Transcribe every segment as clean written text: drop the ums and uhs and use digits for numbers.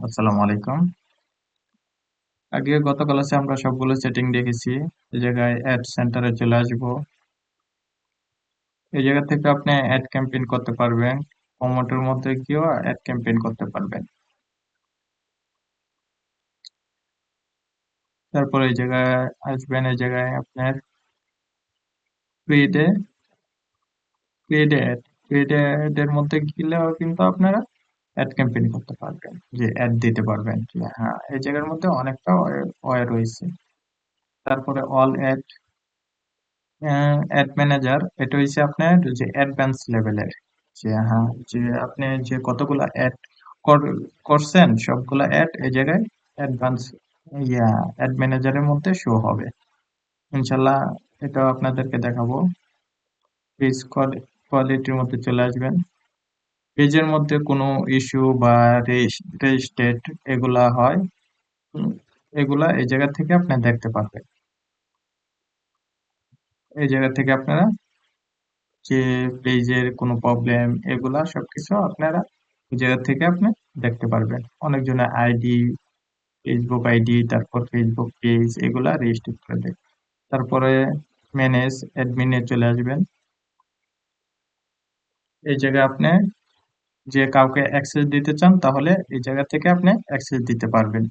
আসসালামু আলাইকুম। আগে গত ক্লাসে আমরা সবগুলো সেটিং দেখেছি। এই জায়গায় অ্যাড সেন্টারে চলে আসবো। এই জায়গা থেকে আপনি অ্যাড ক্যাম্পেইন করতে পারবেন। প্রমোটের মধ্যে গিয়েও অ্যাড ক্যাম্পেইন করতে পারবেন। তারপর এই জায়গায় আসবেন, এই জায়গায় আপনার ক্রিয়েটে ক্রিয়েটে অ্যাড ক্রিয়েটে অ্যাড এর মধ্যে গেলেও কিন্তু আপনারা অ্যাড ক্যাম্পেইন করতে পারবেন, যে অ্যাড দিতে পারবেন। যে হ্যাঁ, এই জায়গার মধ্যে অনেকটা ওয়ে রয়েছে। তারপরে অল অ্যাড অ্যাড ম্যানেজার, এটা হচ্ছে আপনার যে অ্যাডভান্স লেভেলের, যে হ্যাঁ, যে আপনি যে কতগুলা অ্যাড করছেন সবগুলা অ্যাড এই জায়গায় অ্যাডভান্স অ্যাড ম্যানেজারের মধ্যে শো হবে। ইনশাল্লাহ এটাও আপনাদেরকে দেখাবো। পেজ কোয়ালিটির মধ্যে চলে আসবেন। পেজের মধ্যে কোনো ইস্যু বা রেজিস্ট্রেট এগুলা হয়, উম, এগুলা এই জায়গা থেকে আপনি দেখতে পারবেন। এই জায়গা থেকে আপনারা যে পেজের কোনো প্রবলেম এগুলা সবকিছু আপনারা এই জায়গা থেকে আপনি দেখতে পারবেন। অনেকজনের আইডি, ফেসবুক আইডি, তারপর ফেসবুক পেজ এগুলা রেজিস্টার করে দেয়। তারপরে ম্যানেজ অ্যাডমিনে চলে আসবেন। এই জায়গায় আপনি যে কাউকে অ্যাক্সেস দিতে চান তাহলে এই জায়গা থেকে আপনি অ্যাক্সেস দিতে পারবেন।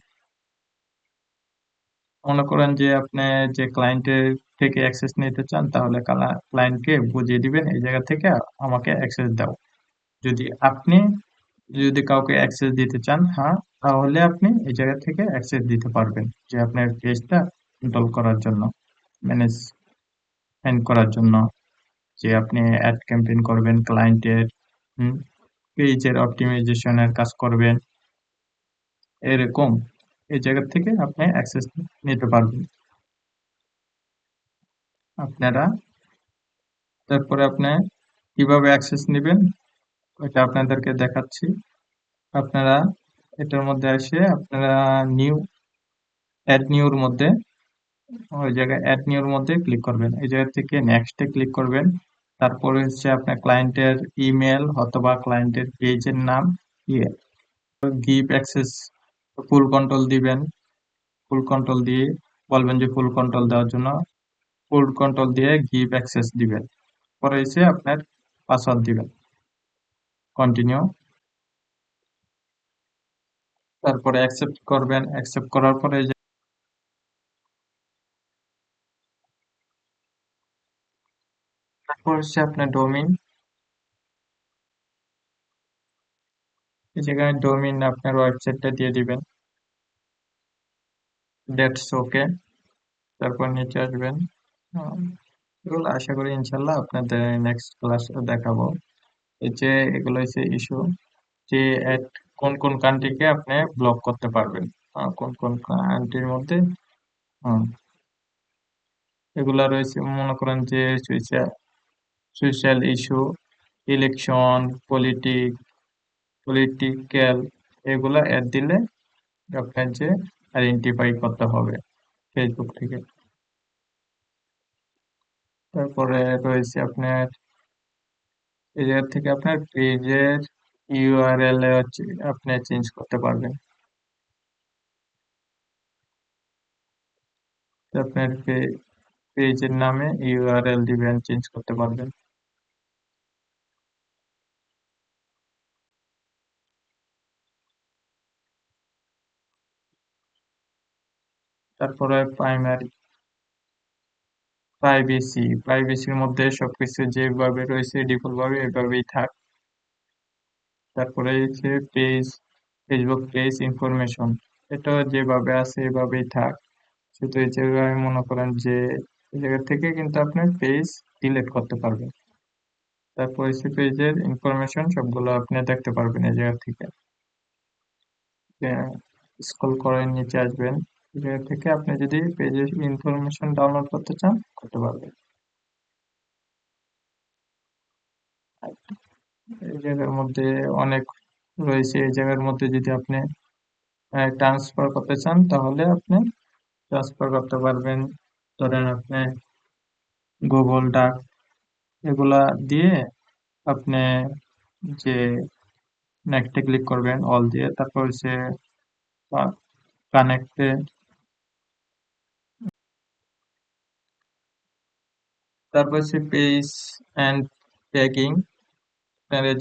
মনে করেন যে আপনি যে ক্লায়েন্টের থেকে অ্যাক্সেস নিতে চান তাহলে ক্লায়েন্টকে বুঝিয়ে দিবেন এই জায়গা থেকে আমাকে অ্যাক্সেস দাও। যদি আপনি যদি কাউকে অ্যাক্সেস দিতে চান, হ্যাঁ, তাহলে আপনি এই জায়গা থেকে অ্যাক্সেস দিতে পারবেন, যে আপনার পেজটা কন্ট্রোল করার জন্য, ম্যানেজমেন্ট করার জন্য, যে আপনি অ্যাড ক্যাম্পেইন করবেন ক্লায়েন্টের, পেজের অপটিমাইজেশনের কাজ করবেন, এরকম এই জায়গা থেকে আপনি অ্যাক্সেস নিতে পারবেন আপনারা। তারপরে আপনি কিভাবে অ্যাক্সেস নেবেন ওইটা আপনাদেরকে দেখাচ্ছি। আপনারা এটার মধ্যে এসে আপনারা নিউ অ্যাড নিউর মধ্যে, ওই জায়গায় অ্যাড নিউর মধ্যে ক্লিক করবেন। এই জায়গা থেকে নেক্সটে ক্লিক করবেন। তারপরে হচ্ছে আপনার ক্লায়েন্টের ইমেল অথবা ক্লায়েন্টের পেজের নাম, ইয়ে গিভ অ্যাক্সেস, ফুল কন্ট্রোল দিবেন। ফুল কন্ট্রোল দিয়ে বলবেন যে ফুল কন্ট্রোল দেওয়ার জন্য ফুল কন্ট্রোল দিয়ে গিভ অ্যাক্সেস দিবেন। পরে এসে আপনার পাসওয়ার্ড দিবেন, কন্টিনিউ। তারপরে অ্যাকসেপ্ট করবেন। অ্যাকসেপ্ট করার পরে এই যে তারপর হচ্ছে আপনার ডোমিন, এই জায়গায় ডোমিন আপনার ওয়েবসাইটটা দিয়ে দিবেন। That's okay. তারপর নিচে আসবেন। হুম, এগুলো আশা করি ইনশাল্লাহ আপনাদের নেক্সট ক্লাসে দেখাবো। এই যে এগুলো হচ্ছে ইস্যু, যে কোন কোন কান্ট্রিকে আপনি ব্লক করতে পারবেন, কোন কোন কান্ট্রির মধ্যে। হুম, এগুলা রয়েছে, মনে করেন যে সোশ্যাল ইস্যু, ইলেকশন, পলিটিক্যাল, এগুলা অ্যাড দিলে আপনার যে আইডেন্টিফাই করতে হবে ফেসবুক থেকে। তারপরে রয়েছে আপনার এই জায়গা থেকে আপনার পেজের ইউআরএল আপনি চেঞ্জ করতে পারবেন। তো আপনার পেজের নামে ইউআরএল দিবেন, চেঞ্জ করতে পারবেন। তারপরে প্রাইভেসির মধ্যে সবকিছু যেভাবে রয়েছে ডিফল্ট ভাবে এভাবেই থাক। তারপরে হচ্ছে ফেসবুক পেজ ইনফরমেশন, এটা যেভাবে আছে এভাবেই থাক। শুধু এই জায়গায় মনে করেন যে এই জায়গা থেকে কিন্তু আপনি পেজ ডিলিট করতে পারবেন। তারপর হচ্ছে পেজের ইনফরমেশন সবগুলো আপনি দেখতে পারবেন এই জায়গা থেকে। স্ক্রল করে নিচে আসবেন, এই জায়গা থেকে আপনি যদি পেজের ইনফরমেশন ডাউনলোড করতে চান করতে পারবেন। এই জায়গার মধ্যে অনেক রয়েছে। এই জায়গার মধ্যে যদি আপনি ট্রান্সফার করতে চান তাহলে আপনি ট্রান্সফার করতে পারবেন। ধরেন আপনি গুগল ডাক এগুলা দিয়ে আপনি যে নেক্সটে ক্লিক করবেন অল দিয়ে, তারপর হচ্ছে বা কানেক্টে, তারপর হচ্ছে পেজ অ্যান্ড ট্যাগিং,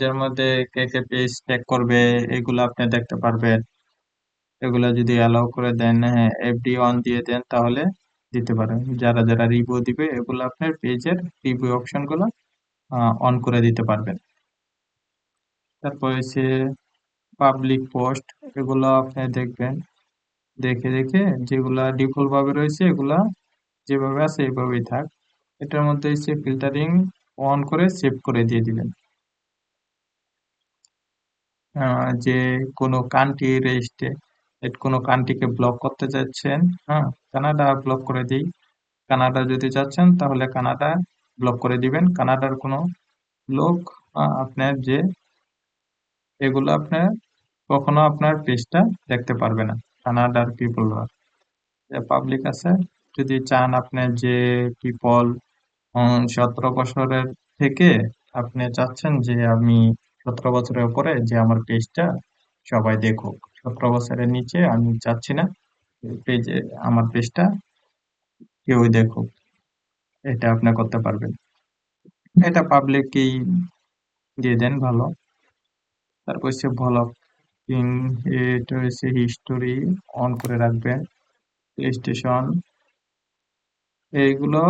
যার মধ্যে কে কে পেজ ট্যাগ করবে এগুলো আপনি দেখতে পারবেন। এগুলা যদি অ্যালাউ করে দেন, হ্যাঁ এফডি অন দিয়ে দেন, তাহলে দিতে পারেন। যারা যারা রিভিউ দিবে এগুলো আপনার পেজের রিভিউ অপশন গুলো অন করে দিতে পারবেন। তারপর হচ্ছে পাবলিক পোস্ট, এগুলো আপনি দেখবেন, দেখে দেখে যেগুলা ডিফল্ট ভাবে রয়েছে এগুলা যেভাবে আছে এইভাবেই থাক। এটার মধ্যে হচ্ছে ফিল্টারিং অন করে সেভ করে দিয়ে দিবেন। যে কোনো কান্ট্রি রেজিস্ট্রে কোনো কান্ট্রিকে ব্লক করতে চাচ্ছেন, হ্যাঁ কানাডা ব্লক করে দিই। কানাডা যদি চাচ্ছেন তাহলে কানাডা ব্লক করে দিবেন। কানাডার কোনো লোক আপনার যে এগুলো আপনার কখনো আপনার পেজটা দেখতে পারবে না, কানাডার পিপলরা যে পাবলিক আছে। যদি চান আপনার যে পিপল 17 বছরের থেকে আপনি চাচ্ছেন যে আমি 17 বছরের উপরে যে আমার পেজটা সবাই দেখুক, 17 বছরের নিচে আমি চাচ্ছি না পেজে আমার পেজটা কেউই দেখুক, এটা আপনি করতে পারবেন। এটা পাবলিকই দিয়ে দেন ভালো। তারপর হচ্ছে ভ্লগ, এটা হচ্ছে হিস্টোরি অন করে রাখবেন। প্লে স্টেশন এইগুলো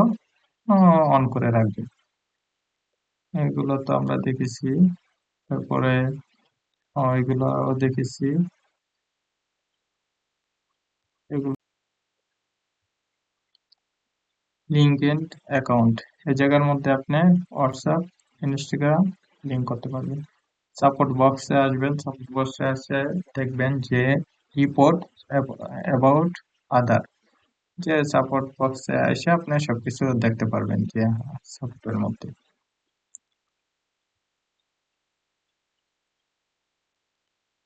অন করে রাখবেন। এগুলো তো আমরা দেখেছি। তারপরে এগুলো দেখেছি। এগুলো লিঙ্কড অ্যাকাউন্ট, এই জায়গার মধ্যে আপনি হোয়াটসঅ্যাপ, ইনস্টাগ্রাম লিঙ্ক করতে পারবেন। সাপোর্ট বক্সে আসবেন, সাপোর্ট বক্সে আসে দেখবেন যে রিপোর্ট অ্যাবাউট আদার, যে সাপোর্ট বক্সে এসে আপনি সবকিছু দেখতে পারবেন যে সাপোর্টের মধ্যে।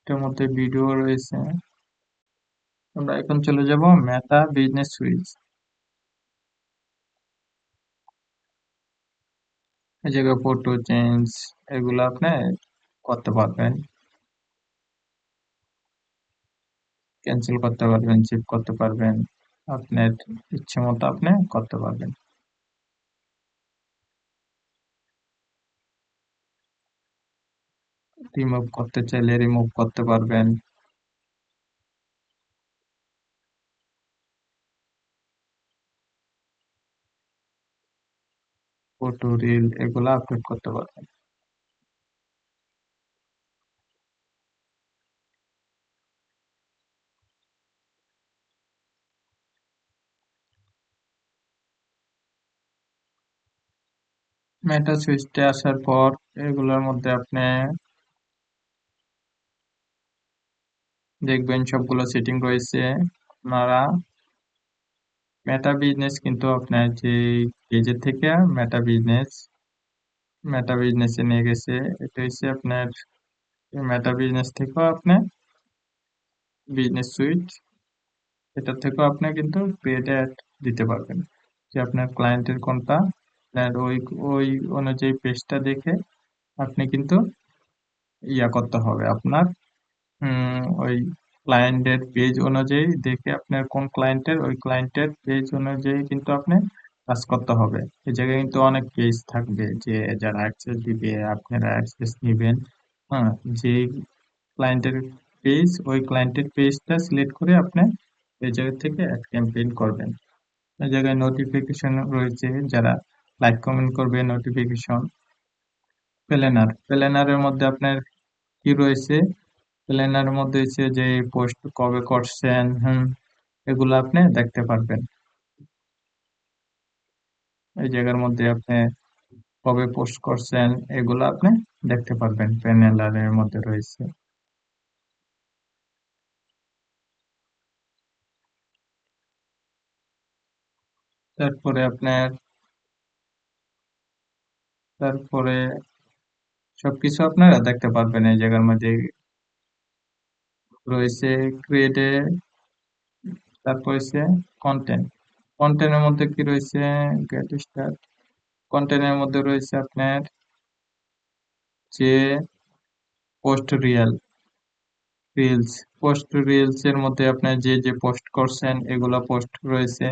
এটার মধ্যে ভিডিও রয়েছে। আমরা এখন চলে যাব মেটা বিজনেস সুইচ। এই জায়গায় ফটো চেঞ্জ এগুলো আপনি করতে পারবেন, ক্যান্সেল করতে পারবেন, চেক করতে পারবেন, আপনার ইচ্ছে মতো আপনি করতে পারবেন। রিমুভ করতে চাইলে রিমুভ করতে পারবেন। ফটো রিল এগুলো আপলোড করতে পারবেন। মেটা সুইচটা আসার পর এগুলোর মধ্যে আপনি দেখবেন সবগুলো সেটিং রয়েছে। আপনারা মেটা বিজনেস কিন্তু আপনার যে পেজের থেকে মেটা বিজনেসে নিয়ে গেছে। এটা হচ্ছে আপনার মেটা বিজনেস থেকেও আপনি বিজনেস সুইট, এটা থেকেও আপনি কিন্তু পেড অ্যাড দিতে পারবেন, যে আপনার ক্লায়েন্টের কোনটা, আর ওই ওই অনুযায়ী পেজটা দেখে আপনি কিন্তু করতে হবে আপনার ওই ক্লায়েন্টের পেজ অনুযায়ী দেখে আপনার কোন ক্লায়েন্টের, ওই ক্লায়েন্টের পেজ অনুযায়ী কিন্তু আপনি কাজ করতে হবে। এই জায়গায় কিন্তু অনেক পেজ থাকবে যে যারা অ্যাক্সেস দিবে আপনারা অ্যাক্সেস নেবেন। হ্যাঁ, যে ক্লায়েন্টের পেজ ওই ক্লায়েন্টের পেজটা সিলেক্ট করে আপনি এই জায়গা থেকে অ্যাড ক্যাম্পেইন করবেন। এই জায়গায় নোটিফিকেশন রয়েছে, যারা লাইক কমেন্ট করবে নোটিফিকেশন। প্ল্যানারের মধ্যে আপনার কি রয়েছে, প্ল্যানারের মধ্যে হচ্ছে যে পোস্ট কবে করছেন, এগুলো আপনি দেখতে পারবেন। এই জায়গার মধ্যে আপনি কবে পোস্ট করছেন এগুলো আপনি দেখতে পারবেন, প্যানেলারের মধ্যে রয়েছে। তারপরে আপনার তারপরে সবকিছু আপনারা দেখতে পারবেন। এই জায়গার মধ্যে রয়েছে ক্রিয়েটে, তারপর হচ্ছে কন্টেন্ট। কন্টেন্টের মধ্যে কি রয়েছে, গেট স্টার্ট। কন্টেন্টের মধ্যে রয়েছে আপনার যে পোস্ট রিয়াল, রিলস, রিলস এর মধ্যে আপনার যে যে পোস্ট করছেন এগুলা পোস্ট রয়েছে,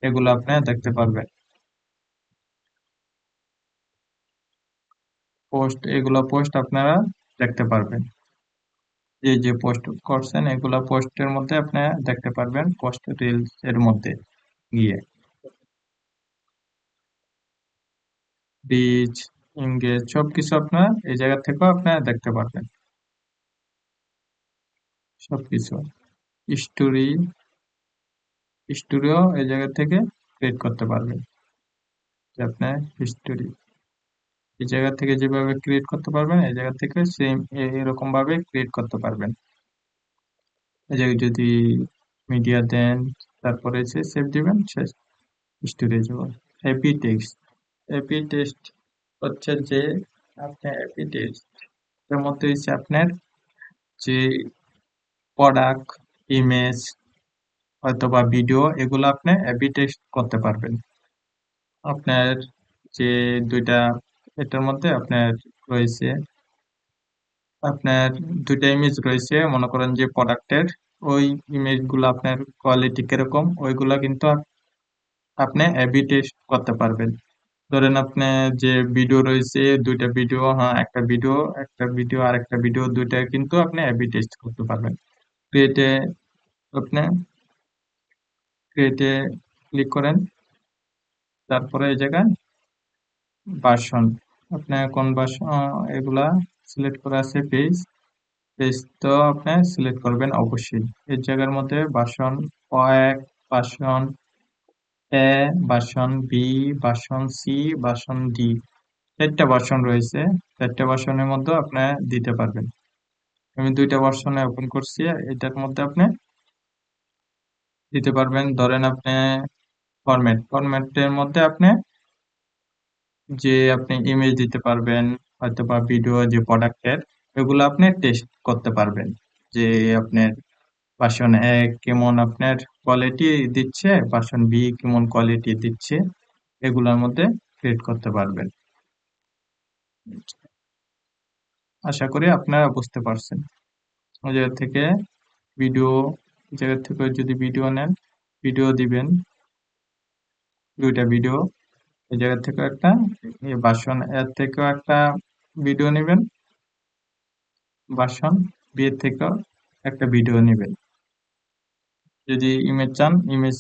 এগুলো আপনি দেখতে পারবেন। এগুলা পোস্ট আপনারা দেখতে পারবেন। যে যে পোস্ট করছেন এগুলা পোস্টের মধ্যে আপনি দেখতে পারবেন, পোস্ট রিলস এর মধ্যে গিয়ে। রিচ, এঙ্গেজ সবকিছু আপনার এই জায়গা থেকেও আপনারা দেখতে পারবেন সবকিছু। স্টোরি, স্টোরিও এই জায়গা থেকে ক্রিয়েট করতে পারবেন। যে আপনার হিস্টোরি এই জায়গা থেকে যেভাবে ক্রিয়েট করতে পারবেন এই জায়গা থেকে সেম এরকম ভাবে ক্রিয়েট করতে পারবেন। এই জায়গায় যদি মিডিয়া দেন, তারপরে সেভ দিবেন, শেষ, স্টোরেজ যাব। হ্যাপি টেক্সট, হ্যাপি টেক্সট হচ্ছে যে আপনি হ্যাপি টেক্সট এর মধ্যে হচ্ছে আপনার যে প্রোডাক্ট, ইমেজ অথবা ভিডিও এগুলো আপনি হ্যাপি টেক্সট করতে পারবেন। আপনার যে দুইটা, এটার মধ্যে আপনার রয়েছে, আপনার দুইটা ইমেজ রয়েছে, মনে করেন যে প্রোডাক্টের ওই ইমেজগুলো আপনার কোয়ালিটি কিরকম ওইগুলা কিন্তু আপনি এবি টেস্ট করতে পারবেন। ধরেন আপনি যে ভিডিও রয়েছে দুইটা ভিডিও, হ্যাঁ একটা ভিডিও আর একটা ভিডিও দুইটা কিন্তু আপনি এবি টেস্ট করতে পারবেন। ক্রিয়েটে আপনি ক্রিয়েটে ক্লিক করেন, তারপরে এই জায়গায় ভার্সন, আপনি কোন ভার্সন এগুলা সিলেক্ট করা আছে, পেজ, পেজ তো আপনি সিলেক্ট করবেন অবশ্যই। এই জায়গার মধ্যে version 1, version A, version B, version C, version D, চারটা ভার্সন রয়েছে। চারটা ভার্সনের মধ্যে আপনি দিতে পারবেন। আমি দুইটা ভার্সনে ওপেন করছি, এটার মধ্যে আপনি দিতে পারবেন। ধরেন আপনি ফরম্যাটের মধ্যে আপনি যে আপনি ইমেজ দিতে পারবেন, হয়তো বা ভিডিও যে প্রোডাক্টের, এগুলো আপনি টেস্ট করতে পারবেন যে আপনার ভার্সন এ কেমন আপনার কোয়ালিটি দিচ্ছে, ভার্সন বি কেমন কোয়ালিটি দিচ্ছে, এগুলোর মধ্যে ক্রিয়েট করতে পারবেন। আশা করি আপনারা বুঝতে পারছেন। ওই জায়গা থেকে ভিডিও, জায়গা থেকে যদি ভিডিও নেন, ভিডিও দিবেন, দুইটা ভিডিও, এই জায়গা থেকে একটা, ভার্সন এর থেকেও একটা ভিডিও নেবেন, ভার্সন বি এর থেকেও একটা ভিডিও নেবেন। যদি ইমেজ চান, ইমেজ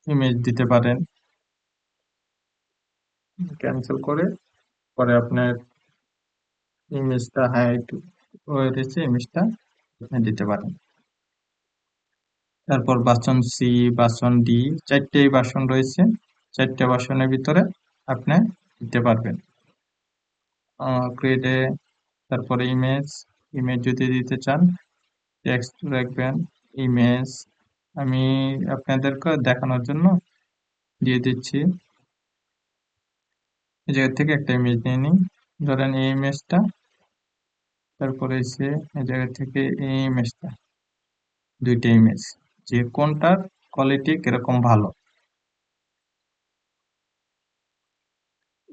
ইমেজ দিতে পারেন, ক্যান্সেল করে পরে আপনার ইমেজটা হাইড হয়ে রয়েছে, ইমেজটা আপনি দিতে পারেন। তারপর ভার্সন সি, ভার্সন ডি, চারটেই ভার্সন রয়েছে, চারটে ভার্সনের ভিতরে আপনি দিতে পারবেন। ক্রিয়েটে, তারপরে ইমেজ, ইমেজ যদি দিতে চান টেক্সট রাখবেন, ইমেজ, আমি আপনাদেরকে দেখানোর জন্য দিয়ে দিচ্ছি। এই জায়গা থেকে একটা ইমেজ নিয়ে নিই, ধরেন এই ইমেজটা, তারপরে এই জায়গা থেকে এই ইমেজটা, দুইটা ইমেজ, যে কোনটার কোয়ালিটি কিরকম ভালো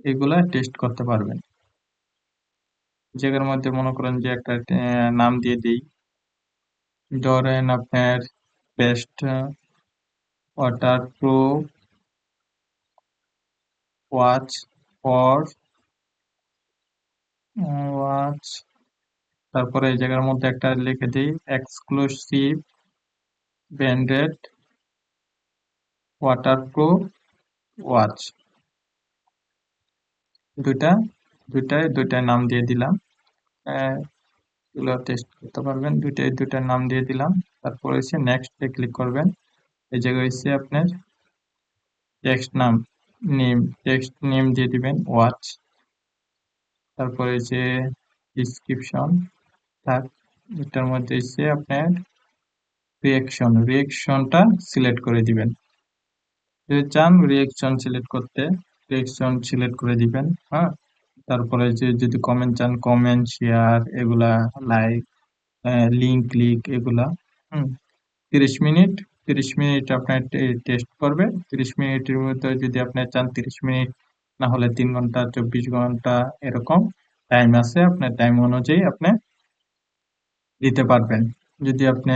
এগুলা টেস্ট করতে পারবেন। জায়গার মধ্যে মনে করেন যে একটা নাম দিয়ে দিই, ধরেন আপনার best water proof watch for watch, তারপরে এই জায়গার মধ্যে একটা লিখে দিই এক্সক্লুসিভ ব্র্যান্ডেড ওয়াটারপ্রুফ ওয়াচ, দুইটা দুইটায় নাম দিয়ে দিলাম। এগুলো টেস্ট করতে পারবেন, দুইটার নাম দিয়ে দিলাম। তারপর নেক্সট এ ক্লিক করবেন। এই জায়গায় আপনার টেক্সট নাম, টেক্সট নেম দিয়ে দিবেন ওয়াচ। তারপরে ডিসক্রিপশন থাক, এটার মধ্যে আপনার রিয়েকশনটা সিলেক্ট করে দিবেন। যদি চান রিয়েকশন সিলেক্ট করতে, রিয়েকশন সিলেক্ট করে দিবেন। হ্যাঁ, তারপরে যদি কমেন্ট চান, কমেন্ট, শেয়ার, এগুলা, লাইক, লিঙ্ক ক্লিক, এগুলা। 30 মিনিট, 30 মিনিট আপনার টেস্ট করবে। 30 মিনিটের মধ্যে যদি আপনি চান 30 মিনিট, না হলে 3 ঘন্টা, 24 ঘন্টা, এরকম টাইম আছে। আপনার টাইম অনুযায়ী আপনি দিতে পারবেন। যদি আপনি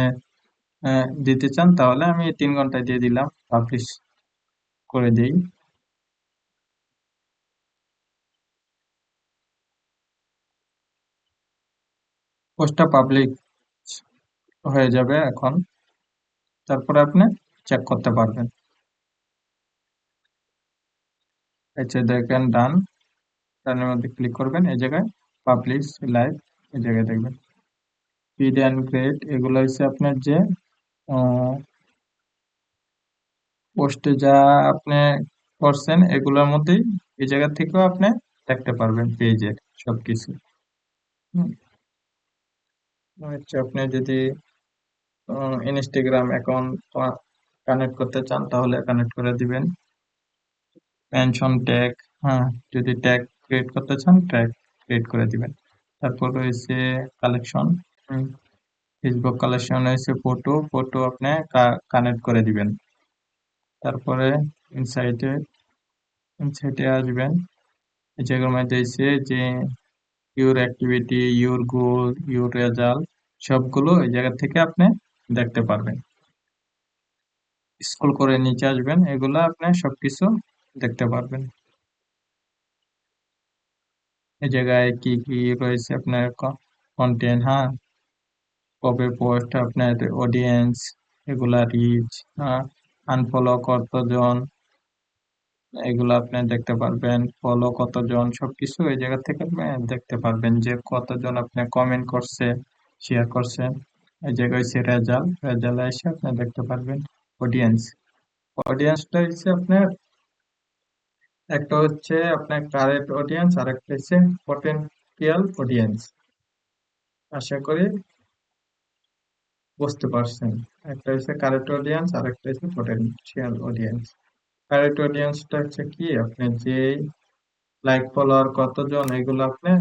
দিতে চান তাহলে আমি 3 ঘন্টায় দিয়ে দিলাম, পাবলিশ করে দিই। পোস্টটা পাবলিক হয়ে যাবে এখন। তারপরে আপনি চেক করতে পারবেন। এই যে দেখেন ডান, ডানের মধ্যে ক্লিক করবেন, এই জায়গায় পাবলিশ লাইভ, এই জায়গায় দেখবেন ফিড অ্যান্ড গ্রেড। এগুলো হচ্ছে আপনার যে পোস্টে যা আপনি করছেন এগুলোর মধ্যেই এই জায়গা থেকেও আপনি দেখতে পারবেন পেজের সবকিছু। হুম, আচ্ছা, আপনি যদি ইনস্টাগ্রাম অ্যাকাউন্ট কানেক্ট করতে চান তাহলে কানেক্ট করে দিবেন। মেনশন ট্যাগ, হ্যাঁ, যদি ট্যাগ ক্রিয়েট করতে চান ট্যাগ ক্রিয়েট করে দিবেন। তারপর রয়েছে কালেকশন, ফেসবুক কালেকশন রয়েছে ফটো, ফটো আপনি কানেক্ট করে দিবেন। তারপরে ইনসাইটে, ইনসাইটে আসবেন, এই জায়গার মধ্যে এসে যে your activity, your goal, your result সবগুলো এই জায়গা থেকে আপনি দেখতে পারবেন। স্ক্রল করে নিচে আসবেন, এগুলো আপনি সবকিছু দেখতে পারবেন। এই জায়গায় কি কি রয়েছে আপনার কন্টেন্ট, হ্যাঁ, কবে পোস্ট, আপনার অডিয়েন্স, এগুলা রিচ, হ্যাঁ, আনফলো কতজন, এগুলো আপনি দেখতে পারবেন, ফলো কতজন, সবকিছু এই জায়গা থেকে আপনি দেখতে পারবেন যে কতজন আপনি কমেন্ট করছে, শেয়ার করছে। এই জায়গায় হচ্ছে রেজাল্ট, রেজাল্ট এসে আপনি দেখতে পারবেন অডিয়েন্স। অডিয়েন্সটা হচ্ছে আপনার, একটা হচ্ছে আপনার কারেন্ট অডিয়েন্স আর একটা হচ্ছে পটেনশিয়াল অডিয়েন্স। আশা করি বুঝতে পারছেন। একটা হচ্ছে কারেন্ট অডিয়েন্স আর একটা হচ্ছে পটেনশিয়াল অডিয়েন্স। কারেন্ট অডিয়েন্সটা হচ্ছে কি, আপনি যে লাইক ফলোয়ার কতজন, এগুলো আপনি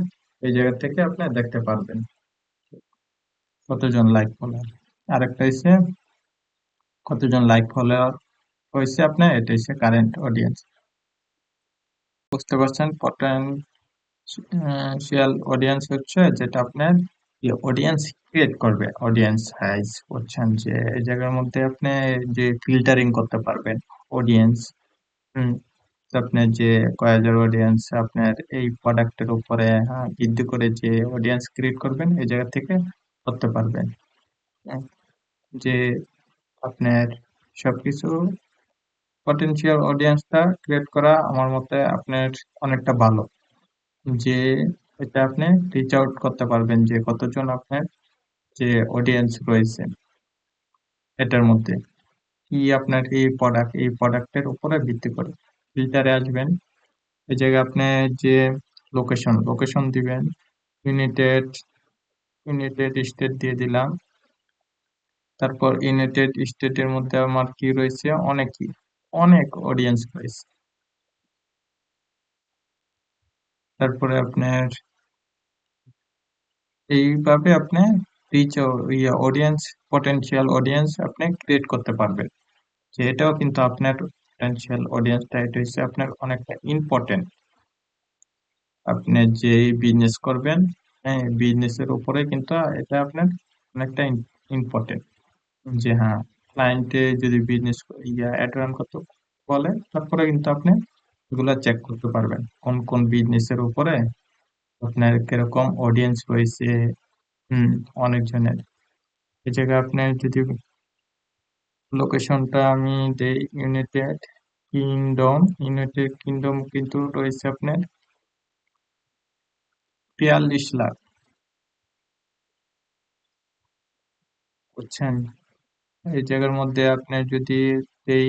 এই জায়গা থেকে আপনি দেখতে পারবেন কতজন লাইক ফলোয়ার। আরেকটা হচ্ছে কতজন লাইক ফলোয়ার হয়েছে আপনার, এটা হচ্ছে কারেন্ট অডিয়েন্স। বুঝতে পারছেন। পটেনশিয়াল অডিয়েন্স হচ্ছে যেটা আপনার অডিয়েন্স ক্রিয়েট করবে, অডিয়েন্স সাইজ করছেন যে এই জায়গার মধ্যে আপনি যে ফিল্টারিং করতে পারবেন অডিয়েন্স। হুম, তো আপনার যে কয় হাজার অডিয়েন্স আপনার এই প্রোডাক্টের উপরে, হ্যাঁ, ভিত্তি করে যে অডিয়েন্স ক্রিয়েট করবেন এই জায়গা থেকে করতে পারবেন। হুম, যে আপনার সবকিছু পটেনশিয়াল অডিয়েন্সটা ক্রিয়েট করা আমার মতে আপনার অনেকটা ভালো, যে এটা আপনি রিচ আউট করতে পারবেন যে কতজন আপনার যে অডিয়েন্স রয়েছে এটার মধ্যে, কি আপনার এই প্রোডাক্ট, এই প্রোডাক্টের উপরে ভিত্তি করে ফিল্টারে আসবেন। এই জায়গায় আপনি যে লোকেশন, লোকেশন দিবেন, ইউনাইটেড, ইউনাইটেড স্টেট দিয়ে দিলাম। তারপর ইউনাইটেড স্টেটের মধ্যে আমার কি রয়েছে, অনেকই, অনেক অডিয়েন্স রয়েছে। তারপরে আপনার এইভাবে আপনি রিচ, অডিয়েন্স, পটেনশিয়াল অডিয়েন্স আপনি ক্রিয়েট করতে পারবেন। যে এটাও কিন্তু আপনার পটেনশিয়াল অডিয়েন্সটা, এটা হচ্ছে আপনার অনেকটা ইম্পর্টেন্ট। আপনি যে বিজনেস করবেন, হ্যাঁ, বিজনেসের উপরে কিন্তু এটা আপনার অনেকটা ইম্পর্টেন্ট। যে হ্যাঁ, ক্লায়েন্টে যদি বিজনেস অ্যাড রান করতে বলে তারপরে কিন্তু আপনি এগুলা চেক করতে পারবেন কোন কোন বিজনেসের উপরে আপনার কিরকম অডিয়েন্স রয়েছে। হুম, অনেকজনের। এই জায়গায় আপনার যদি লোকেশনটা আমি দেই ইউনাইটেড কিংডম, ইউনাইটেড কিংডম কিন্তু রয়েছে আপনার 43 লাখ, বুঝছেন। এই জায়গার মধ্যে আপনি যদি এই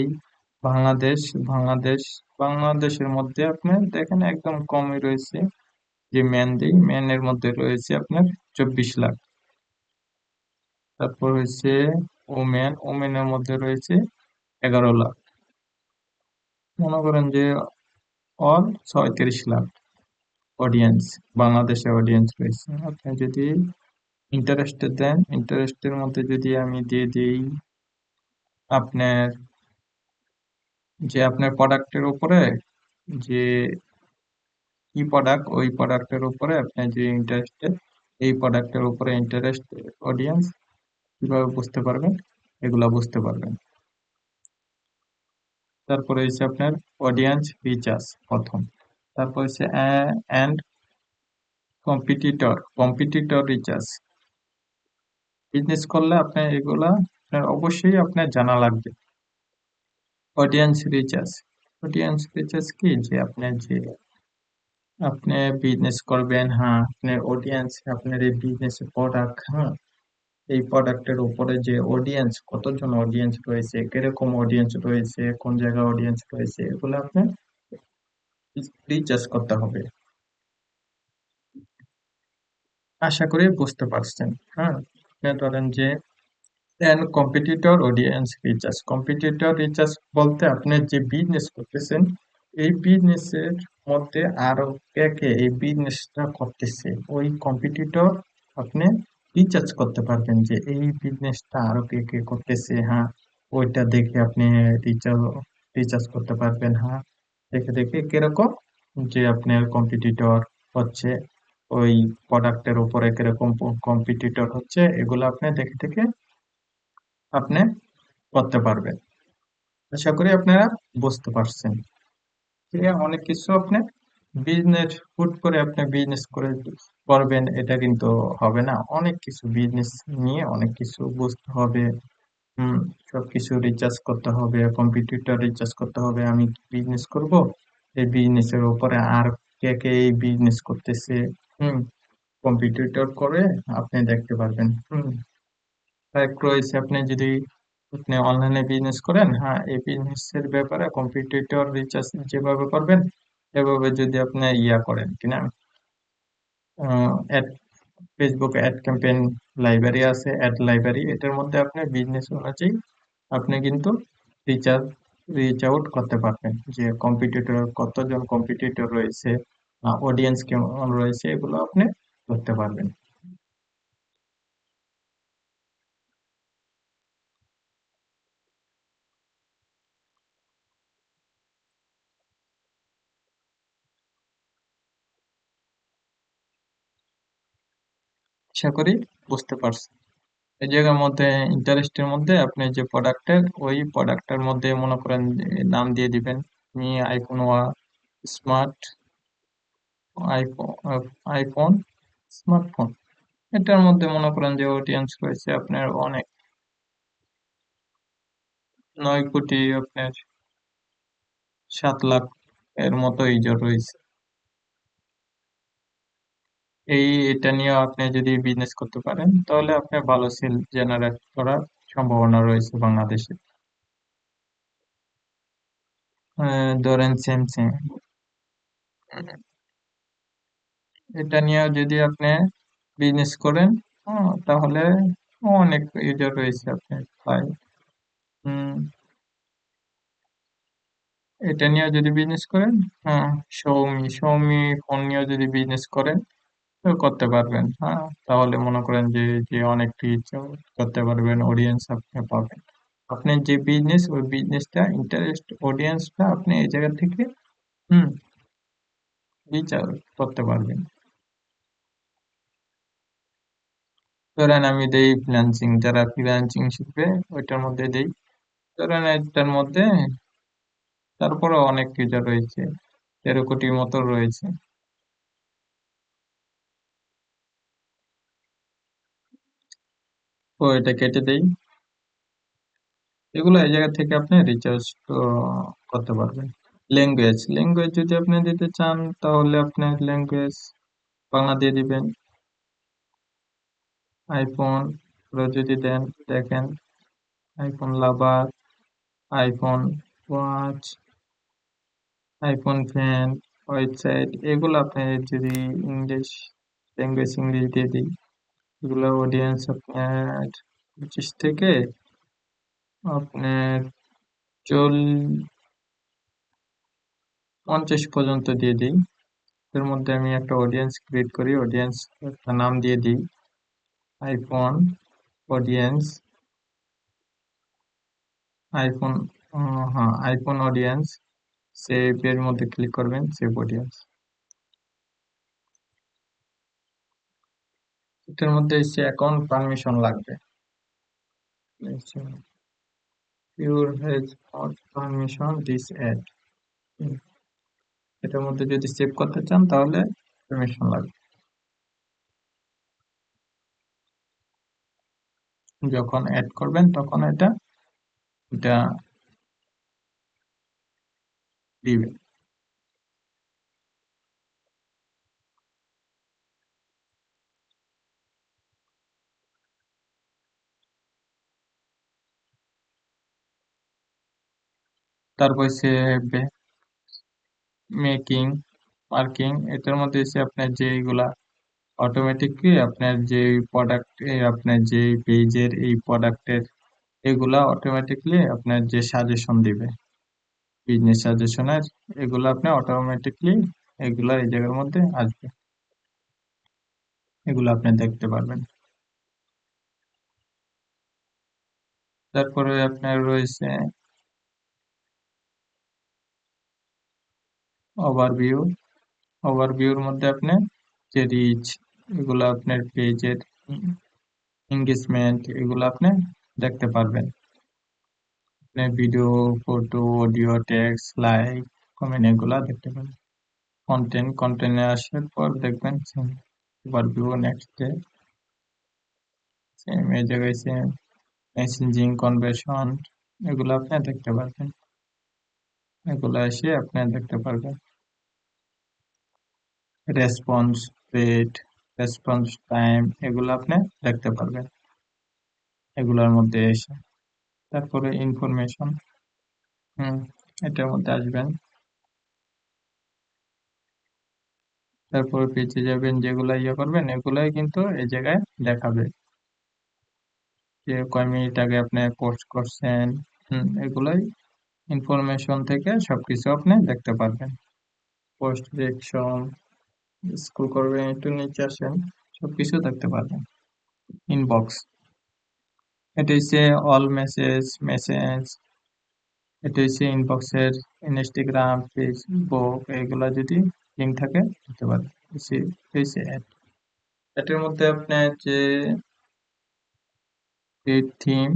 বাংলাদেশ, বাংলাদেশ, বাংলাদেশের মধ্যে আপনার দেখেন একদম কমই রয়েছে। যে ম্যান দেই, ম্যানের মধ্যে রয়েছে আপনার 24 লাখ। তারপর হচ্ছে ওমেন, ওমেনের মধ্যে রয়েছে 11 লাখ। মনে করেন যে অল 36 লাখ অডিয়েন্স, বাংলাদেশে অডিয়েন্স রয়েছে। আপনি যদি ইন্টারেস্টে দেন, ইন্টারেস্টের মধ্যে যদি আমি দিয়ে দিই আপনার যে আপনার প্রোডাক্টের উপরে, যে কি প্রোডাক্ট, ওই প্রোডাক্টের উপরে আপনি যে ইন্টারেস্টেড এই প্রোডাক্টের উপরে ইন্টারেস্ট অডিয়েন্স কিভাবে বুঝতে পারবেন, এগুলা বুঝতে পারবেন। তারপরে হচ্ছে আপনার অডিয়েন্স রিচার্জ প্রথম, তারপর হচ্ছে অ্যান্ড কম্পিটিটর রিচার্জ। বিজনেস করলে আপনার এগুলা আপনার অবশ্যই আপনার জানা লাগবে। অডিয়েন্স রিচার্জ, অডিয়েন্স রিচার্জ কি, যে আপনার যে আপনি বিজনেস করবেন, হ্যাঁ আপনার অডিয়েন্স, আপনার এই বিজনেস প্রোডাক্ট, হ্যাঁ এই প্রোডাক্টের উপরে যে অডিয়েন্স, কতজন অডিয়েন্স রয়েছে, কিরকম অডিয়েন্স রয়েছে, কোন জায়গায় অডিয়েন্স রয়েছে, এগুলো আপনার রিচার্জ করতে হবে। আশা করি বুঝতে পারছেন। হ্যাঁ, আপনি ধরেন যে competitor audience recharge, competitor recharge বলতে আপনি যে বিজনেস করতেছেন, এই বিজনেসের মধ্যে আরো কে কে এই বিজনেসটা করতেছে, ওই কম্পিটিটর আপনি রিচার্জ করতে পারবেন যে এই বিজনেসটা আরো কে কে করতেছে, হ্যাঁ ওইটা দেখে আপনি রিচার্জ রিচার্জ করতে পারবেন। হ্যাঁ, দেখে দেখে কিরকম যে আপনার কম্পিটিটর হচ্ছে, ওই প্রোডাক্টের উপরে কিরকম কম্পিটিটর হচ্ছে, এগুলো আপনি দেখে দেখে আপনি করতে পারবেন। আশা করি আপনারা বুঝতে পারছেন। ঠিক আছে, অনেক কিছু আপনি বিজনেস হুট করে আপনি বিজনেস করে করবেন এটা কিন্তু হবে না। অনেক কিছু বিজনেস নিয়ে অনেক কিছু বুঝতে হবে। হুম, সবকিছু রিচার্জ করতে হবে, কম্পিউটার রিচার্জ করতে হবে। আমি বিজনেস করব, এই বিজনেসের উপরে আর কে কে এই বিজনেস করতেছে, হুম, কম্পিউটার করে আপনি দেখতে পারবেন। রয়েছে, আপনি যদি আপনি অনলাইনে বিজনেস করেন, হ্যাঁ এই বিজনেসের ব্যাপারে কম্পিটিটর রিসার্চ যেভাবে করবেন, এভাবে যদি আপনি ইয়া করেন কিনা, ad, Facebook ad campaign library আছে, অ্যাড লাইব্রেরি, এটার মধ্যে আপনি বিজনেস অনুযায়ী আপনি কিন্তু রিচার্জ রিচ আউট করতে পারবেন যে কম্পিটিটর, কতজন কম্পিটিটর রয়েছে, অডিয়েন্স কেমন রয়েছে, এগুলো আপনি করতে পারবেন। আশা করি বুঝতে পারছেন। এই জায়গার মধ্যে ইন্টারেস্টের মধ্যে আপনি যে প্রোডাক্টের, ওই প্রোডাক্টের মধ্যে মনে করেন যে নাম দিয়ে দিবেন, আমি iPhone smart, iPhone iPhone smartphone. এটার মধ্যে মনে করেন যে অডিয়েন্স রয়েছে আপনার অনেক, 9 কোটি, আপনার 7 লাখ এর মতো ইউজার রয়েছে। এটা নিয়ে আপনি যদি বিজনেস করতে পারেন, তাহলে আপনি ভালো সেল জেনারেট করার সম্ভাবনা রয়েছে বাংলাদেশে। ধরেন স্যামসাং, এটা নিয়ে যদি আপনি বিজনেস করেন, তাহলে অনেক ইউজার রয়েছে আপনার প্রায়। উম, এটা নিয়ে যদি বিজনেস করেন, হ্যাঁ সৌমি ফোন নিয়ে যদি বিজনেস করেন, তো করতে পারবেন। হ্যাঁ, তাহলে মনে করেন যে যে অনেক রিচ করতে পারবেন, অডিয়েন্স আপনি পাবেন। আপনার যে বিজনেস, ওই বিজনেসটা ইন্টারেস্ট অডিয়েন্সটা আপনি এই জায়গা থেকে হুম রিচ করতে পারবেন। ধরেন আমি দেই ফ্রিল্যান্সিং, যারা ফ্রিল্যান্সিং শিখবে ওইটার মধ্যে দেই। ধরেন এটার মধ্যে তারপরে অনেক কিছু রয়েছে, 13 কোটির মতো রয়েছে। তো এটা কেটে দেই। এগুলো এই জায়গা থেকে আপনি রিচার্জ করতে পারবেন। ল্যাঙ্গুয়েজ, ল্যাঙ্গুয়েজ যদি আপনি দিতে চান, তাহলে আপনার ল্যাঙ্গুয়েজ বাংলা দিয়ে দিবেন। আইফোন যদি দেন, দেখেন iPhone lover, iPhone watch, iPhone fan, website, এগুলো আপনি যদি ইংলিশ ল্যাঙ্গুয়েজ ইংলিশ দিয়ে দিই, এগুলো অডিয়েন্স আপনার 25 থেকে আপনার চল 50 পর্যন্ত দিয়ে দিই। এর মধ্যে আমি একটা অডিয়েন্স ক্রিয়েট করি, অডিয়েন্স একটা নাম দিয়ে দিই, আইফোন অডিয়েন্স, আইফোন, হ্যাঁ আইফোন অডিয়েন্স। সেভ এর মধ্যে ক্লিক করবেন, সেভ অডিয়েন্স। এটার মধ্যে হচ্ছে অ্যাকাউন্ট পারমিশন লাগবে। Your has not permission this ad. এটার মধ্যে যদি সেভ করতে চান তাহলে পারমিশন লাগবে। যখন অ্যাড করবেন তখন এটা এটা দিবে। তারপর সে মেকিং মার্কিং, এটার মধ্যে হচ্ছে আপনার যেগুলা অটোমেটিকলি আপনার যে প্রোডাক্ট, আপনার যে পেজের এই প্রোডাক্টের এগুলা অটোমেটিকলি আপনার যে সাজেশন দিবে, বিজনেস সাজেশনের, এগুলো আপনি অটোমেটিকলি এগুলা এই জায়গার মধ্যে আসবে, এগুলো আপনি দেখতে পারবেন। তারপরে আপনার রয়েছে ওভারভিউ। ওভারভিউর মধ্যে আপনি যে রিচ, এগুলো আপনার পেজের এঙ্গেজমেন্ট, এগুলো আপনি দেখতে পারবেন। আপনি video, photo, audio, text, like, comment এগুলা দেখতে পারবেন। কন্টেন্টে আসার পর দেখবেন ওভারভিউ, নেক্সট ডে সেম এই জায়গায় সেম মেসেজিং, কনভার্সন, এগুলো আপনি দেখতে পারবেন, এগুলো এসে আপনি দেখতে পারবেন। রেসপন্স রেট, রেসপন্স টাইম, এগুলো আপনি দেখতে পারবেন এগুলোর মধ্যে এসে। তারপরে ইনফরমেশন, এটার মধ্যে আসবেন। তারপরে পেজে যাবেন, যেগুলা ইয়ে করবেন এগুলাই কিন্তু এই জায়গায় দেখাবে, যে কয় মিনিট আগে আপনি পোস্ট করছেন। এগুলাই ইনফরমেশন থেকে সবকিছু আপনি দেখতে পারবেন। পোস্ট ডিরেকশন, স্ক্রল করবেন একটু নিচে আসেন, সবকিছু দেখতে পারবেন। ইনবক্স, এটা হচ্ছে অল মেসেজ, এটা হচ্ছে ইনবক্সের ইনস্টাগ্রাম, ফেসবুক, এগুলা যদি লিঙ্ক থাকে দিতে পারেন। হচ্ছে অ্যাড, এটার মধ্যে আপনার যে থিম,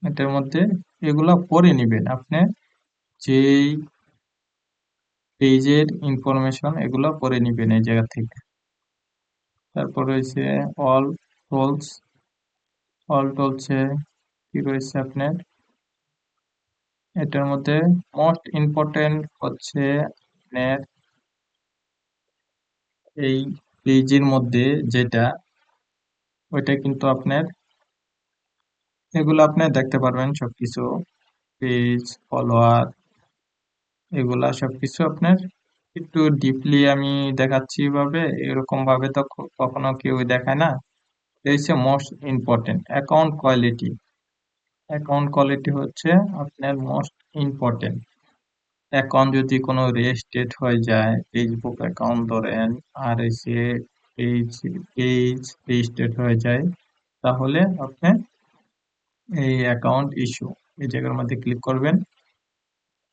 এটার মধ্যে এগুলা পরে নিবেন আপনি, যেই পেজের ইনফরমেশন এগুলো পরে নিবেন এই জায়গা থেকে। তারপর রয়েছে অল টোলস। অল টোলসে কি রয়েছে আপনার, এটার মধ্যে মোস্ট ইম্পর্টেন্ট হচ্ছে আপনার এই পেজের মধ্যে যেটা, ওইটা কিন্তু আপনার, এগুলো আপনি দেখতে পারবেন সবকিছু, পেজ, ফলোয়ার, এগুলা সবকিছু আপনার একটু ডিপলি আমি দেখাচ্ছি ভাবে, এরকম ভাবে তো কখনো কেউ দেখায় না। এই হচ্ছে most important account quality. Account quality হচ্ছে আপনার মোস্ট ইম্পর্টেন্ট। অ্যাকাউন্ট যদি কোনো রেস্টেড হয়ে যায়, ফেসবুক অ্যাকাউন্ট ধরেন, আর এসে পেজ পেজ রেজিস্ট্রেট হয়ে যায়, তাহলে আপনি এই অ্যাকাউন্ট ইস্যু এই জায়গার মধ্যে ক্লিক করবেন।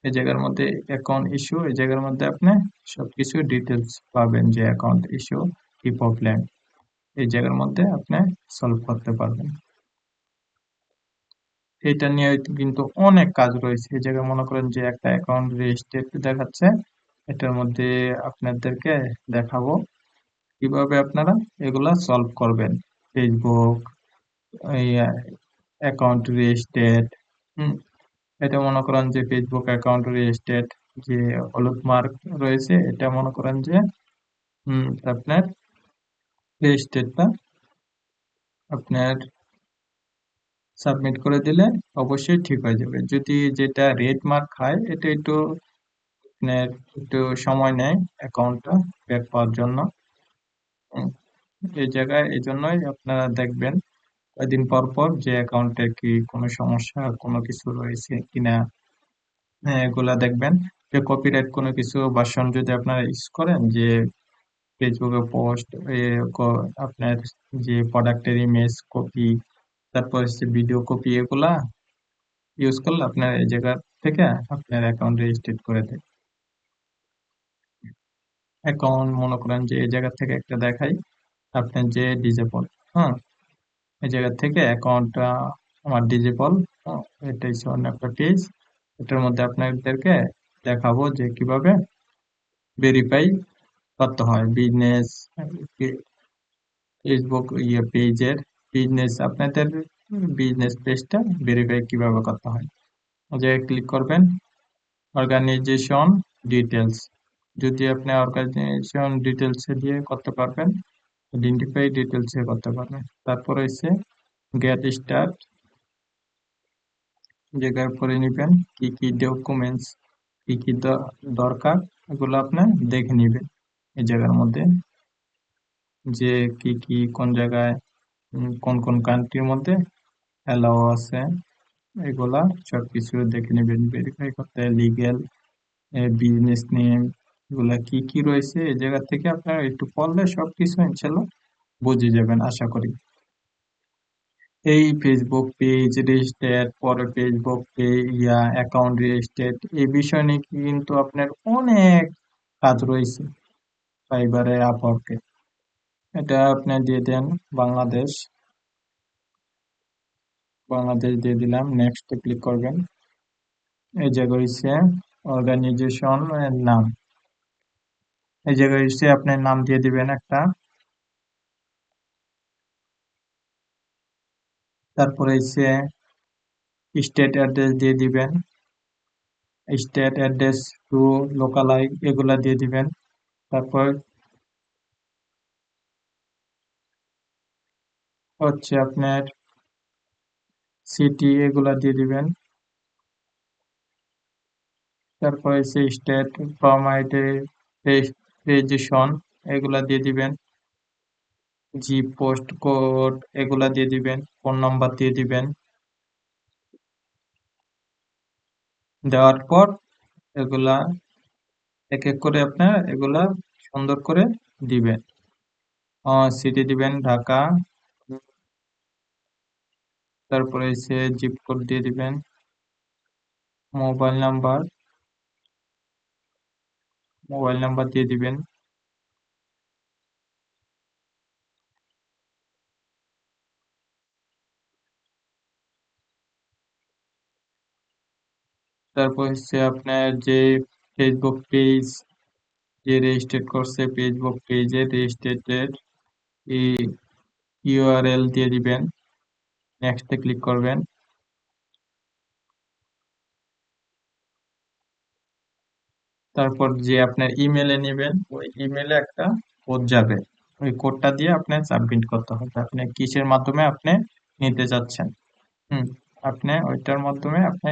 এই জায়গার মধ্যে অ্যাকাউন্ট ইস্যু, এই জায়গার মধ্যে আপনি সবকিছু ডিটেলস পাবেন, যে অ্যাকাউন্ট ইস্যু কি প্রবলেম, এই জায়গার মধ্যে আপনি সলভ করতে পারবেন। এটা নিয়ে কিন্তু অনেক কাজ রয়েছে। এই জায়গায় মনে করেন যে একটা অ্যাকাউন্ট রেজিস্ট্রেট দেখাচ্ছে, এটার মধ্যে আপনাদেরকে দেখাবো কিভাবে আপনারা এগুলা সলভ করবেন। ফেসবুক এই অ্যাকাউন্ট রেজিস্ট্রেট, এটা মনে করেন যে ফেসবুক অ্যাকাউন্ট রেজিস্ট্রেট, যে হলুদ মার্ক রয়েছে, এটা মনে করেন যে আপনার রেজিস্ট্রেটটা আপনার সাবমিট করে দিলে অবশ্যই ঠিক হয়ে যাবে। যদি যেটা রেড মার্ক খায়, এটা একটু আপনার একটু সময় নেয় অ্যাকাউন্টটা ব্যাক পাওয়ার জন্য। উম, এই জায়গায় এই জন্যই আপনারা দেখবেন কয়েকদিন পর পর যে অ্যাকাউন্টে কি কোনো সমস্যা কোনো কিছু রয়েছে কিনা। হ্যাঁ, এগুলা দেখবেন যে কপিরাইট কোনো কিছু ভার্সন যদি আপনারা ইউজ করেন, যে ফেসবুকে পোস্ট, আপনার যে প্রোডাক্টের ইমেজ কপি, তারপর হচ্ছে ভিডিও কপি, এগুলা ইউজ করলে আপনার এই জায়গা থেকে আপনার অ্যাকাউন্ট রেজিস্ট্রেট করে দেয়। অ্যাকাউন্ট মনে করেন যে এই জায়গা থেকে একটা দেখাই আপনার যে ডিজেবল, হ্যাঁ, এই জায়গা থেকে অ্যাকাউন্টটা আমার ডিজেবল। এটা হচ্ছে অন্য একটা পেজ। এটার মধ্যে আপনাদেরকে দেখাবো যে কিভাবে ভেরিফাই করতে হয় বিজনেস ফেসবুক পেজের বিজনেস আপনাদের বিজনেস পেজটা ভেরিফাই কিভাবে করতে হয়। ওই জায়গায় ক্লিক করবেন, অর্গানাইজেশন ডিটেলস। যদি আপনি অর্গানাইজেশন ডিটেলস দিয়ে করতে পারবেন, আইডেন্টিফাই ডিটেলস এ করতে পারবেন। তারপর হচ্ছে গেট স্টার্ট, জায়গায় করে নিবেন কি কি ডকুমেন্টস, কি কি দরকার, এগুলো আপনি দেখে নিবেন এই জায়গার মধ্যে, যে কি কি কোন জায়গায় কোন কোন কান্ট্রির মধ্যে অ্যালাও আছে, এগুলা সবকিছু দেখে নিবেন। ভেরিফাই করতে লিগ্যাল, বিজনেস নেম, এগুলা কি কি রয়েছে এই জায়গা থেকে আপনারা একটু পড়লে সবকিছু ইনশাল্লাহ বুঝে যাবেন আশা করি। এই ফেসবুক পেজ রেজিস্ট্রেট, পরে ফেসবুক অ্যাকাউন্ট রেজিস্ট্রেট, এই বিষয় নিয়ে কিন্তু আপনার অনেক কাজ রয়েছে ফাইবারে, আপওয়ার্কে। এটা আপনি দিয়ে দেন বাংলাদেশ, বাংলাদেশ দিয়ে দিলাম, নেক্সট ক্লিক করবেন। এই জায়গায় হচ্ছে অর্গানাইজেশন নাম, এই জায়গায় হচ্ছে আপনার নাম দিয়ে দিবেন একটা। তারপরে হচ্ছে স্টেট অ্যাড্রেস দিয়ে দিবেন, স্টেট অ্যাড্রেস টু লোকালাইজ এগুলা দিয়ে দিবেন। তারপর হচ্ছে আপনার সিটি এগুলা দিয়ে দিবেন। তারপর হচ্ছে স্টেট ফ্রম রেজিস্ট্রেশন এগুলা দিয়ে দিবেন। জি পোস্ট কোড এগুলা দিয়ে দিবেন, ফোন নাম্বার দিয়ে দিবেন। দেওয়ার পর এগুলা এক এক করে আপনার এগুলা সুন্দর করে দিবেন। সিটি দিবেন ঢাকা, তারপরে হচ্ছে জিপ কোড দিয়ে দিবেন, মোবাইল নাম্বার, মোবাইল নাম্বার দিয়ে দিবেন। তারপর হচ্ছে আপনার যে ফেসবুক পেজ যে রেজিস্ট্রেট করছে, ফেসবুক পেজে রেজিস্ট্রেটেড ইউআরএল দিয়ে দিবেন, নেক্সটে ক্লিক করবেন। তারপর যে আপনার ইমেলে নেবেন, ওই ইমেলে একটা কোড যাবে, ওই কোডটা দিয়ে আপনার সাবমিট করতে হবে আপনি কিসের মাধ্যমে আপনি নিতে চাচ্ছেন। হুম, আপনি ওইটার মাধ্যমে আপনি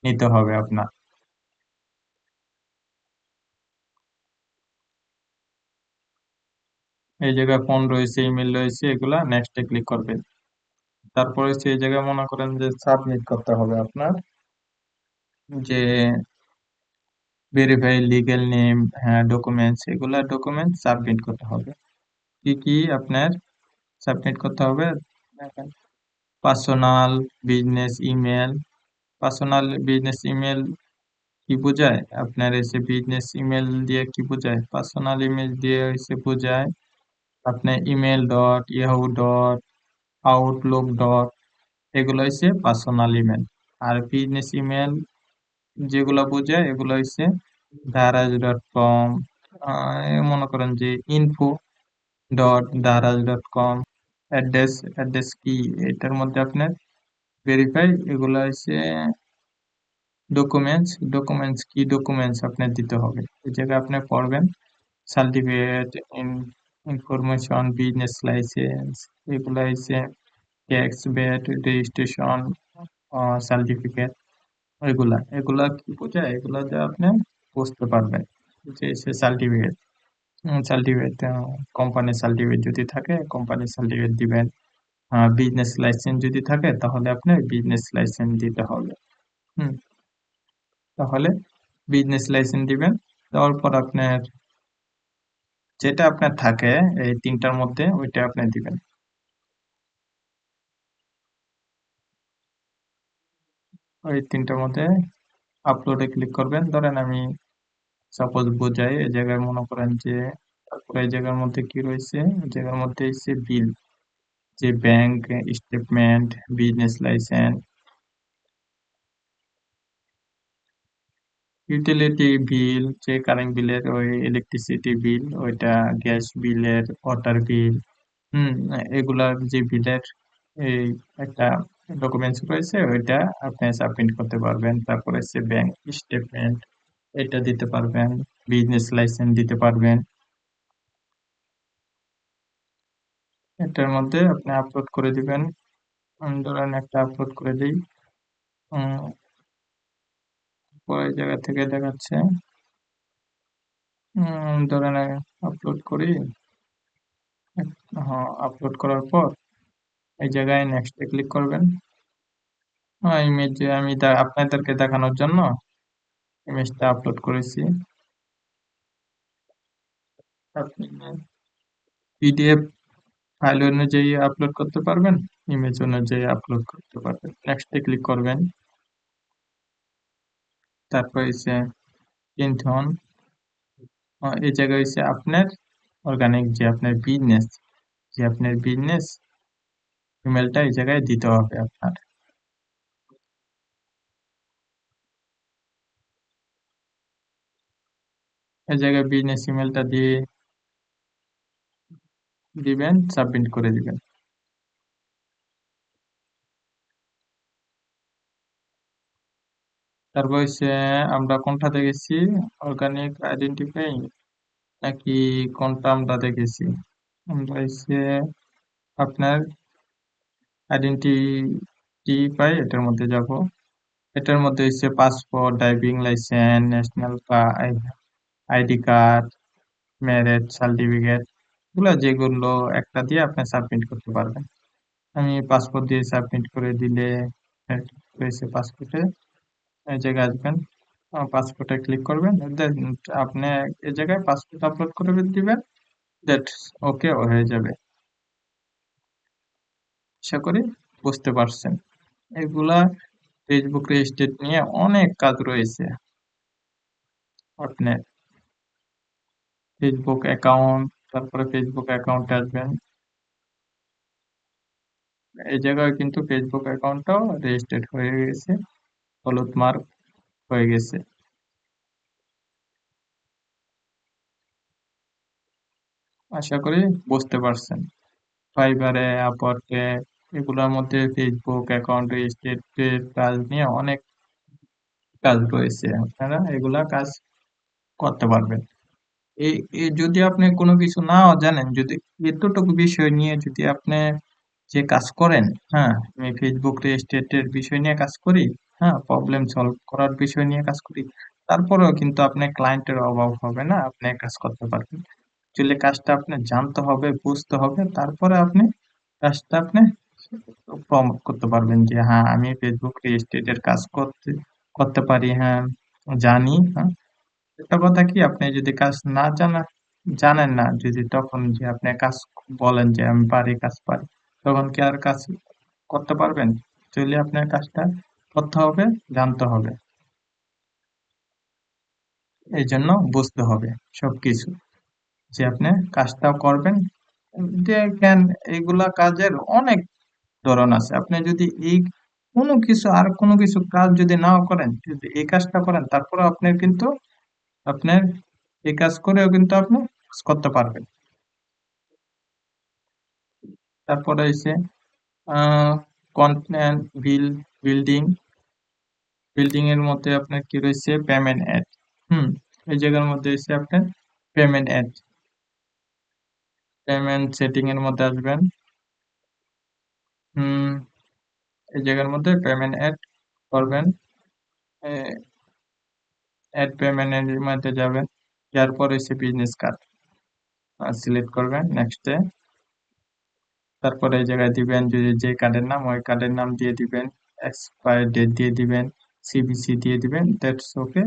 নিতে হবে আপনার। এই জায়গায় ফোন রয়েছে, ইমেল রয়েছে, এগুলা নেক্সটে ক্লিক করবেন। তারপর হচ্ছে এই জায়গায় মনে করেন যে সাবমিট করতে হবে আপনার, যে ভেরিফাই লিগ্যাল নেম, হ্যাঁ ডকুমেন্টস, এগুলা ডকুমেন্টস সাবমিট করতে হবে। কি কি আপনার সাবমিট করতে হবে দেখেন। Personal business email, personal business email কি বোঝায় আপনার, এসে বিজনেস ইমেল দিয়ে কি বোঝায়, পার্সোনাল ইমেল দিয়ে এসে বোঝায় আপনার email dot Yahoo dot Outlook dot, এগুলো হচ্ছে পার্সোনাল ইমেল। আর বিজনেস ইমেল যেগুলো বোঝায় এগুলো হচ্ছে দারাজ.com, মনে করেন যে info.daraz.com। অ্যাড্রেস, অ্যাড্রেস কি এটার মধ্যে আপনার ভেরিফাই, এগুলো হচ্ছে ডকুমেন্টস, ডকুমেন্টস কি ডকুমেন্টস আপনার দিতে হবে এই জায়গায় আপনি পড়বেন। সার্টিফিকেট, ইনফরমেশন, বিজনেস লাইসেন্স, এগুলো হচ্ছে ট্যাক্স, ভ্যাট, রেজিস্ট্রেশন সার্টিফিকেট, এগুলা এগুলা কি বোঝায়, এগুলা দিয়ে আপনি বুঝতে পারবেন যে সে সার্টিফিকেট, সার্টিফিকেট কোম্পানির সার্টিফিকেট যদি থাকে কোম্পানির সার্টিফিকেট দিবেন। বিজনেস লাইসেন্স যদি থাকে তাহলে আপনার বিজনেস লাইসেন্স দিতে হবে। হুম, তাহলে বিজনেস লাইসেন্স দিবেন। দেওয়ার পর আপনার যেটা আপনার থাকে এই তিনটার মধ্যে ওইটা আপনি দিবেন। ওই তিনটার মধ্যে আপলোডে ক্লিক করবেন। ধরেন আমি সাপোজ বোঝাই, এই জায়গায় মনে করেন যে, তারপরে এই জায়গার মধ্যে কি রয়েছে, এই জায়গার মধ্যে এসে বিল, যে bank statement, business licence, utility bill, যে কারেন্ট বিলের ওই ইলেকট্রিসিটি বিল, ওইটা গ্যাস বিলের, ওয়াটার বিল, হুম, এগুলার যে বিলের এই একটা ডকুমেন্টস রয়েছে, ওইটা আপনি সাবমিট করতে পারবেন। তারপরে হচ্ছে ব্যাংক স্টেটমেন্ট, এটা দিতে পারবেন। বিজনেস লাইসেন্স দিতে পারবেন। এটার মধ্যে আপনি আপলোড করে দিবেন। ধরেন একটা আপলোড করে দিই। পরে জায়গা থেকে দেখাচ্ছে। ধরেন আপলোড করি। হ্যাঁ, আপলোড করার পর এই জায়গায় নেক্সটে ক্লিক করবেন। ইমেজ আমি আপনাদেরকে দেখানোর জন্য ইমেজটা আপলোড করেছি। আপনি পিডিএফ ফাইল অনুযায়ী আপলোড করতে পারবেন, ইমেজ অনুযায়ী আপলোড করতে পারবেন। নেক্সটে ক্লিক করবেন। তারপর হচ্ছে প্রিন্ট অন। এই জায়গায় হচ্ছে আপনার অর্গানিক যে আপনার বিজনেস ইমেলটা এই জায়গায় দিতে হবে আপনার। এই জায়গায় বিজনেস ইমেলটা দিয়ে দিবেন, সাবমিট করে দিবেন। তারপর হচ্ছে আমরা কোনটাতে গেছি, অর্গানিক আইডেন্টিফাই নাকি কোনটা আমরা দেখেছি? আমরা হচ্ছে আপনার আইডেন্টিফাই, এটার মধ্যে যাব। এটার মধ্যে হচ্ছে passport, driving licence, national ID card, marriage certificate, এগুলো যেগুলো একটা দিয়ে আপনি সাবমিট করতে পারবেন। আমি পাসপোর্ট দিয়ে সাবমিট করে দিলে রয়েছে পাসপোর্টে, এই জায়গায় আসবেন, পাসপোর্টে ক্লিক করবেন, দেন আপনি এই জায়গায় পাসপোর্ট আপলোড করে দিবেন, দ্যাট ওকে হয়ে যাবে। আশা করি বুঝতে পারছেন। এগুলা ফেসবুক রেজিস্ট্রেট নিয়ে অনেক কাজ রয়েছে। আপনার ফেসবুক অ্যাকাউন্ট, তারপরে ফেসবুক অ্যাকাউন্টে আসবেন। এই জায়গায় কিন্তু ফেসবুক অ্যাকাউন্টটাও রেজিস্ট্রেট হয়ে গেছে, হলুদ মার্ক হয়ে গেছে। আশা করি বুঝতে পারছেন। ফাইবারে, আপওয়ার্কে, এগুলোর মধ্যে ফেসবুক অ্যাকাউন্ট রেজিস্ট্রেটের কাজ নিয়ে অনেক কাজ রয়েছে, আপনারা এগুলা কাজ করতে পারবেন। এই এই যদি আপনি কোনো কিছু নাও জানেন, যদি এতটুকু বিষয় নিয়ে যদি আপনি যে কাজ করেন, হ্যাঁ, আমি ফেসবুক রেজিস্ট্রেটের বিষয় নিয়ে কাজ করি, হ্যাঁ, প্রবলেম সলভ করার বিষয় নিয়ে কাজ করি, তারপরেও কিন্তু আপনার ক্লায়েন্টের অভাব হবে না, আপনি কাজ করতে পারবেন। আসলে কাজটা আপনি জানতে হবে, বুঝতে হবে, তারপরে আপনি কাজটা আপনি প্রমোট করতে পারবেন যে হ্যাঁ, আমি ফেসবুক রেজিস্ট্রেটের কাজ করতে করতে পারি, হ্যাঁ, জানি, হ্যাঁ। একটা কথা কি, আপনি যদি কাজ না জানেন না, যদি তখন যে আপনি কাজ বলেন যে আমি পারি, কাজ পারি, তখন কি আর কাজ করতে পারবেন? চলে আপনার কাজটা করতে হবে, জানতে হবে। এই জন্য বুঝতে হবে সবকিছু, যে আপনি কাজটাও করবেন। দেখেন, এইগুলা কাজের অনেক ধরন আছে। আপনি যদি এই কোনো কিছু আর কোনো কিছু কাজ যদি নাও করেন, যদি এই কাজটা করেন, তারপরে আপনার কিন্তু আপনার এই কাজ করেও কিন্তু আপনি কাজ করতে পারবেন। তারপরে হচ্ছে কন্টেন্ট বিল্ডিং, এর মধ্যে আপনার কি রয়েছে, পেমেন্ট অ্যাড। হুম, এই জায়গার মধ্যে হচ্ছে আপনার পেমেন্ট অ্যাড, পেমেন্ট সেটিং এর মধ্যে আসবেন। হুম, এই জায়গার মধ্যে পেমেন্ট অ্যাড করবেন, অ্যাড পেমেন্ট এর মধ্যে যাবেন, যার পর হচ্ছে বিজনেস কার্ড সিলেক্ট করবেন, নেক্সটে। তারপরে এই জায়গায় দিবেন যদি যে কার্ডের নাম, ওই কার্ডের নাম দিয়ে দিবেন, এক্সপায়ার ডেট দিয়ে দিবেন, সিভিসি দিয়ে দিবেন, দ্যাটস ওকে।